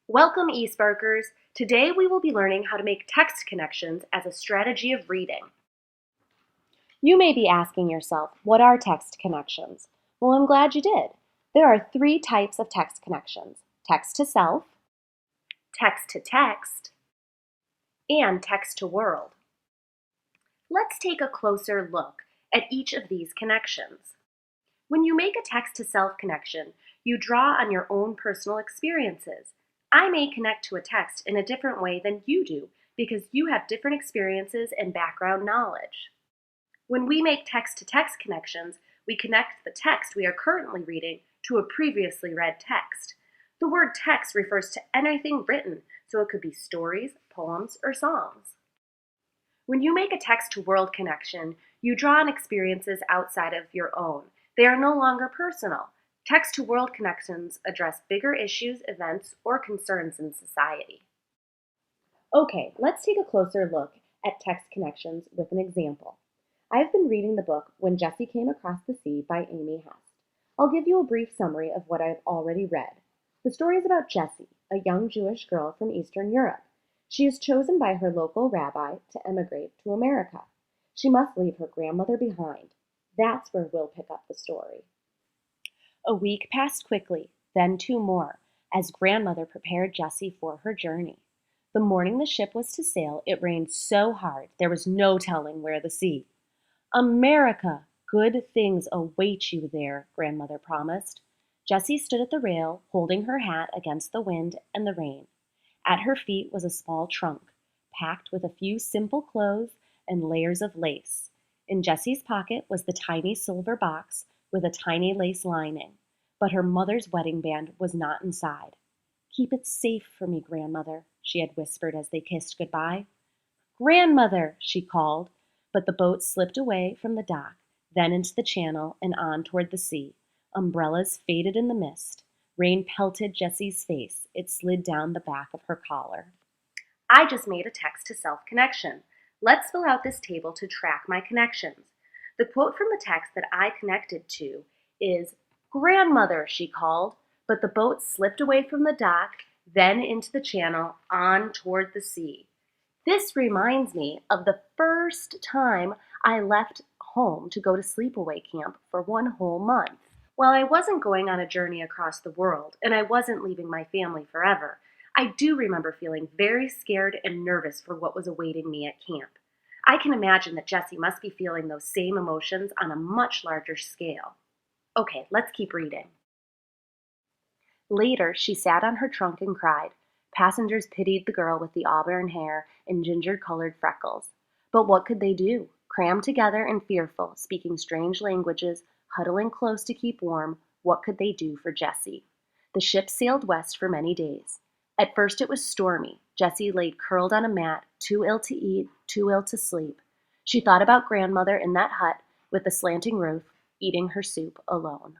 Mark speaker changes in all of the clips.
Speaker 1: Welcome, eSparkers! Today we will be learning how to make text connections as a strategy of reading. You may be asking yourself, what are text connections? Well, I'm glad you did. There are three types of text connections: text to self, text to text, and text to world. Let's take a closer look at each of these connections. When you make a text to self connection, you draw on your own personal experiences. I may connect to a text in a different way than you do because you have different experiences and background knowledge. When we make text-to-text connections, we connect the text we are currently reading to a previously read text. The word text refers to anything written, so it could be stories, poems, or songs. When you make a text-to-world connection, you draw on experiences outside of your own. They are no longer personal. Text-to-world connections address bigger issues, events, or concerns in society. Okay, let's take a closer look at text connections with an example. I have been reading the book When Jessie Came Across the Sea by Amy Hest. I'll give you a brief summary of what I've already read. The story is about Jessie, a young Jewish girl from Eastern Europe. She is chosen by her local rabbi to emigrate to America. She must leave her grandmother behind. That's where we'll pick up the story. A week passed quickly, then two more, as grandmother prepared Jessie for her journey. The morning the ship was to sail, it rained so hard there was no telling where the sea. America, good things await you there, grandmother promised. Jessie stood at the rail, holding her hat against the wind and the rain. At her feet was a small trunk, packed with a few simple clothes and layers of lace. In Jessie's pocket was the tiny silver box with a tiny lace lining, but her mother's wedding band was not inside. "Keep it safe for me, grandmother," she had whispered as they kissed goodbye. "Grandmother," she called, but the boat slipped away from the dock, then into the channel and on toward the sea. Umbrellas faded in the mist. Rain pelted Jessie's face. It slid down the back of her collar. I just made a text-to-self connection. Let's fill out this table to track my connections. The quote from the text that I connected to is, "Grandmother," she called, but the boat slipped away from the dock, then into the channel, on toward the sea. This reminds me of the first time I left home to go to sleepaway camp for 1 whole month. While I wasn't going on a journey across the world, and I wasn't leaving my family forever, I do remember feeling very scared and nervous for what was awaiting me at camp. I can imagine that Jessie must be feeling those same emotions on a much larger scale. Okay, let's keep reading. Later, she sat on her trunk and cried. Passengers pitied the girl with the auburn hair and ginger-colored freckles. But what could they do? Crammed together and fearful, speaking strange languages, huddling close to keep warm, what could they do for Jessie? The ship sailed west for many days. At first it was stormy. Jessie lay curled on a mat, too ill to eat, too ill to sleep. She thought about grandmother in that hut with the slanting roof, eating her soup alone.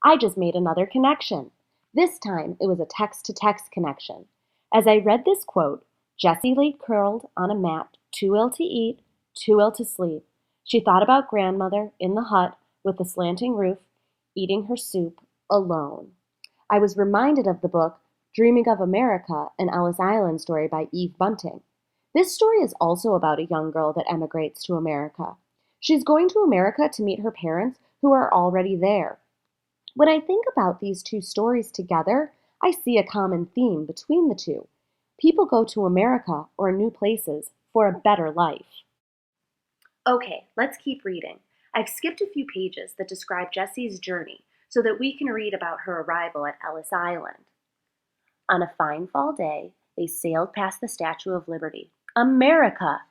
Speaker 1: I just made another connection. This time it was a text-to-text connection. As I read this quote, Jessie lay curled on a mat, too ill to eat, too ill to sleep. She thought about grandmother in the hut with the slanting roof, eating her soup alone. I was reminded of the book Dreaming of America, an Ellis Island story by Eve Bunting. This story is also about a young girl that emigrates to America. She's going to America to meet her parents who are already there. When I think about these two stories together, I see a common theme between the two. People go to America or new places for a better life. Okay, let's keep reading. I've skipped a few pages that describe Jessie's journey so that we can read about her arrival at Ellis Island. On a fine fall day, they sailed past the Statue of Liberty. America!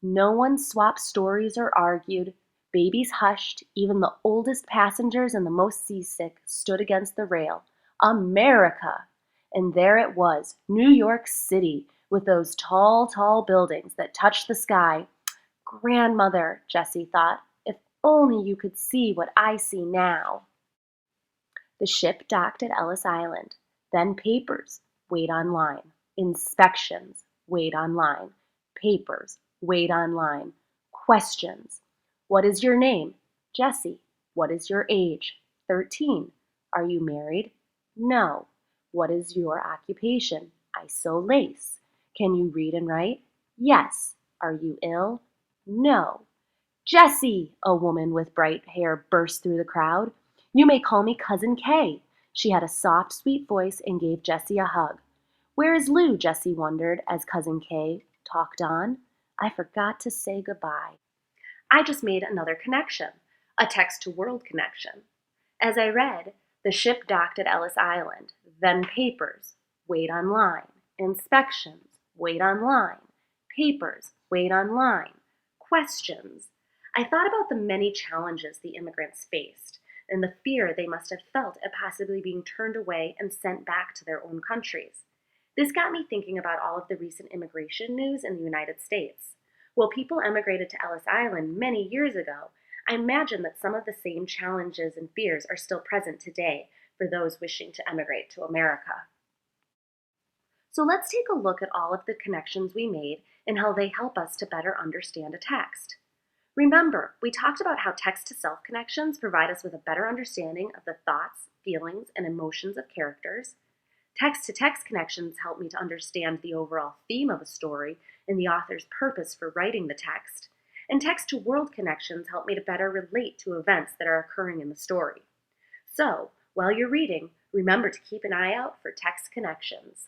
Speaker 1: No one swapped stories or argued. Babies hushed. Even the oldest passengers and the most seasick stood against the rail. America! And there it was, New York City, with those tall, tall buildings that touched the sky. Grandmother, Jessie thought, if only you could see what I see now. The ship docked at Ellis Island. Then papers, wait online. Inspections, wait online. Papers, wait online. Questions. What is your name? Jessie. What is your age? 13. Are you married? No. What is your occupation? I sew lace. Can you read and write? Yes. Are you ill? No. Jessie, a woman with bright hair burst through the crowd. You may call me Cousin Kay. She had a soft, sweet voice and gave Jessie a hug. Where is Lou? Jessie wondered as Cousin Kay talked on. I forgot to say goodbye. I just made another connection, a text-to-world connection. As I read, the ship docked at Ellis Island, then papers, wait on line, inspections, wait on line, papers, wait on line, questions. I thought about the many challenges the immigrants faced and the fear they must have felt at possibly being turned away and sent back to their own countries. This got me thinking about all of the recent immigration news in the United States. While people emigrated to Ellis Island many years ago, I imagine that some of the same challenges and fears are still present today for those wishing to emigrate to America. So let's take a look at all of the connections we made and how they help us to better understand a text. Remember, we talked about how text-to-self connections provide us with a better understanding of the thoughts, feelings, and emotions of characters. Text-to-text connections help me to understand the overall theme of a story and the author's purpose for writing the text. And text-to-world connections help me to better relate to events that are occurring in the story. So, while you're reading, remember to keep an eye out for text connections.